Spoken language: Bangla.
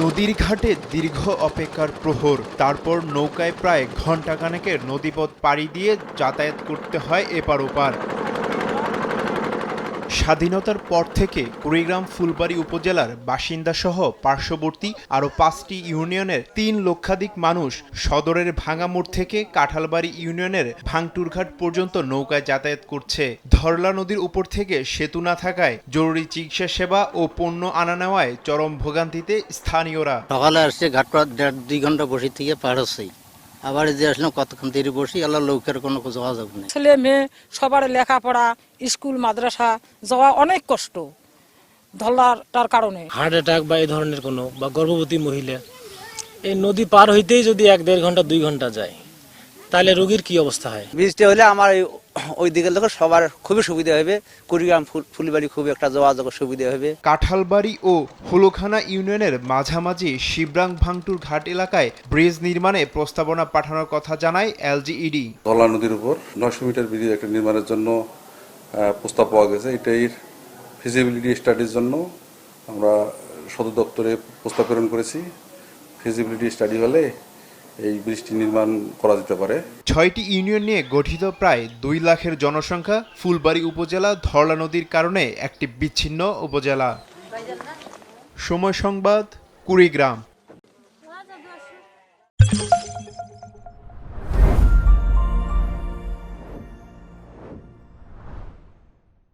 নদীর ঘাটে দীর্ঘ অপেক্ষার প্রহর, তারপর নৌকায় প্রায় ঘণ্টাখানেকের নদীপথ পাড়ি দিয়ে যাতায়াত করতে হয় এপার ওপার। স্বাধীনতার পর থেকে কুড়িগ্রাম ফুলবাড়ী উপজেলার বাসিন্দাসহ পার্শ্ববর্তী আরও ৫টি ইউনিয়নের ৩ লক্ষাধিক মানুষ সদরের ভাঙামোড় থেকে কাঁঠালবাড়ি ইউনিয়নের ভাঙটুরঘাট পর্যন্ত নৌকায় যাতায়াত করছে। ধরলা নদীর উপর থেকে সেতু না থাকায় জরুরি চিকিৎসা সেবা ও পণ্য আনা নেওয়ায় চরম ভোগান্তিতে স্থানীয়রা। সকালে আসছে ঘাট প্রায় ১.৫-২ ঘন্টা বসে থেকে পার হচ্ছেই, আবার যে আসলাম কতক্ষণ দেরি বসি, আল্লাহ লোকের কোনো যোগাযোগ নেই। ছেলে মেয়ে সবার লেখাপড়া, স্কুল মাদ্রাসা যাওয়া অনেক কষ্ট ধরলাটার কারণে। হার্ট অ্যাটাক বা এই ধরনের কোনো বা গর্ভবতী মহিলা এই নদী পার হইতেই যদি ১-১.৫ ঘন্টা ২ ঘন্টা যায়, তাহলে রোগীর কি অবস্থা হয়? বৃষ্টি হলে আমার ওই দিকের লোক সবার খুবই সুবিধা হবে। কুড়িগ্রাম ফুলবাড়ি খুব একটা যোগাযোগের সুবিধা হবে। কাঁঠালবাড়ি ও হুলুখানা ইউনিয়নের মাঝামাঝি শিবরাং ভাঙটুর ঘাট এলাকায় ব্রিজ নির্মাণে প্রস্তাবনা পাঠানোর কথা জানায় এলজিইডি। ধরলা নদীর উপর ৯০০ মিটার ব্রিজ একটা নির্মাণের জন্য প্রস্তাব পাওয়া গেছে। এটাই ফিজিবিলিটি স্টাডির জন্য আমরা সদর দপ্তরে প্রস্তাব প্রেরণ করেছি। ফিজিবিলিটি স্টাডি হলে এই ব্রিজটি নির্মাণ করা যেতে পারে। ৬টি ইউনিয়ন নিয়ে গঠিত প্রায় ২ লাখের জনসংখ্যা ফুলবাড়ী উপজেলা ধরলা নদীর কারণে একটি বিচ্ছিন্ন উপজেলা। সময় সংবাদ, কুড়িগ্রাম।